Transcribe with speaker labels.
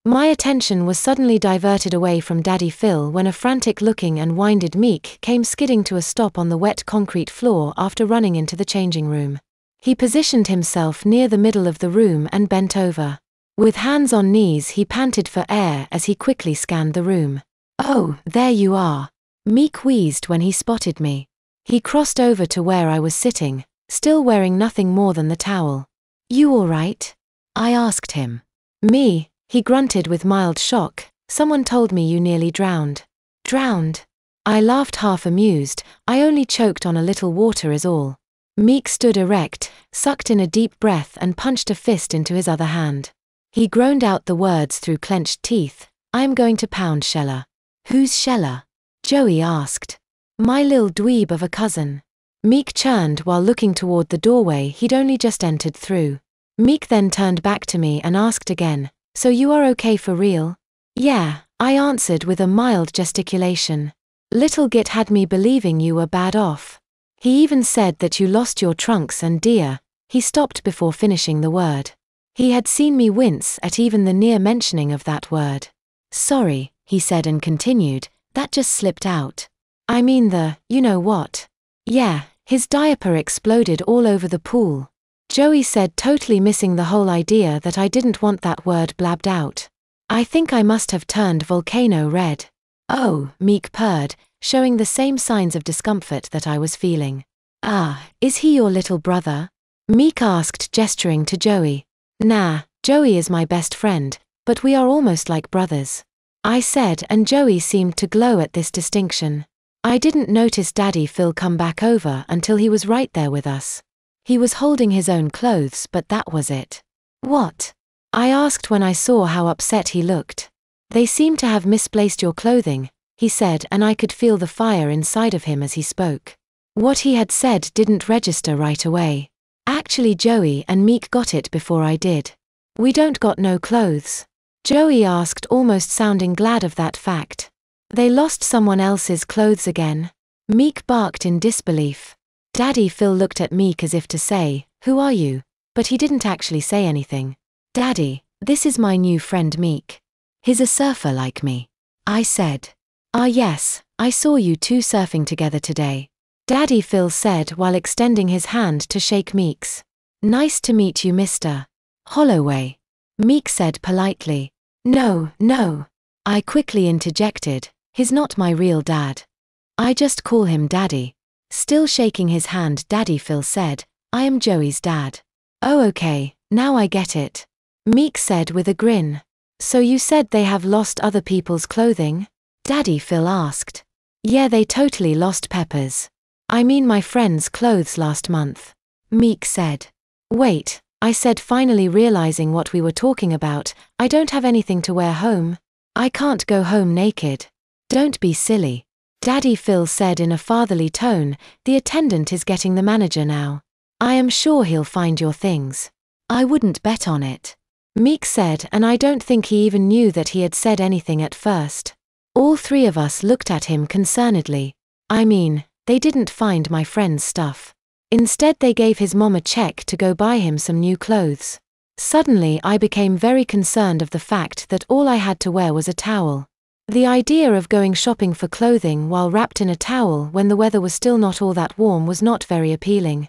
Speaker 1: My attention was suddenly diverted away from Daddy Phil when a frantic-looking and winded Meek came skidding to a stop on the wet concrete floor after running into the changing room. He positioned himself near the middle of the room and bent over. With hands on knees he panted for air as he quickly scanned the room. "Oh, there you are," Meek wheezed when he spotted me. He crossed over to where I was sitting, still wearing nothing more than the towel. "You all right?" I asked him. "Me," he grunted with mild shock. "Someone told me you nearly drowned." "Drowned?" I laughed, half amused. "I only choked on a little water is all." Meek stood erect, sucked in a deep breath and punched a fist into his other hand. He groaned out the words through clenched teeth. "I'm going to pound Shella." "Who's Shella?" Joey asked. "My lil dweeb of a cousin." Meek churned while looking toward the doorway he'd only just entered through. Meek then turned back to me and asked again, "So you are okay for real?" "Yeah," I answered with a mild gesticulation. "Little Git had me believing you were bad off. He even said that you lost your trunks and dear." He stopped before finishing the word. He had seen me wince at even the near mentioning of that word. "Sorry," he said and continued, "that just slipped out. I mean you know what." "Yeah." His diaper exploded all over the pool. Joey said, totally missing the whole idea that I didn't want that word blabbed out. "I think I must have turned volcano red." "Oh," Meek purred, showing the same signs of discomfort that I was feeling. "Ah, is he your little brother?" Meek asked, gesturing to Joey. "Nah, Joey is my best friend, but we are almost like brothers," I said, and Joey seemed to glow at this distinction. I didn't notice Daddy Phil come back over until he was right there with us. He was holding his own clothes, but that was it. "What?" I asked when I saw how upset he looked. "They seem to have misplaced your clothing," he said, and I could feel the fire inside of him as he spoke. What he had said didn't register right away. Actually, Joey and Meek got it before I did. "We don't got no clothes?" Joey asked, almost sounding glad of that fact. "They lost someone else's clothes again?" Meek barked in disbelief. Daddy Phil looked at Meek as if to say, "Who are you?" But he didn't actually say anything. "Daddy, this is my new friend Meek. He's a surfer like me," I said. "Ah yes, I saw you two surfing together today," Daddy Phil said while extending his hand to shake Meek's. "Nice to meet you, Mr. Holloway," Meek said politely. No, I quickly interjected. "He's not my real dad. I just call him Daddy." Still shaking his hand, Daddy Phil said, "I am Joey's dad." "Oh okay, now I get it," Meek said with a grin. "So you said they have lost other people's clothing?" Daddy Phil asked. "Yeah, they totally lost Pepper's. I mean my friend's clothes last month," Meek said. "Wait," I said, finally realizing what we were talking about. "I don't have anything to wear home. I can't go home naked." "Don't be silly," Daddy Phil said in a fatherly tone. "The attendant is getting the manager now. I am sure he'll find your things." "I wouldn't bet on it," Meek said, and I don't think he even knew that he had said anything at first. All three of us looked at him concernedly. I mean, they didn't find my friend's stuff. Instead they gave his mom a check to go buy him some new clothes. Suddenly I became very concerned of the fact that all I had to wear was a towel. The idea of going shopping for clothing while wrapped in a towel when the weather was still not all that warm was not very appealing.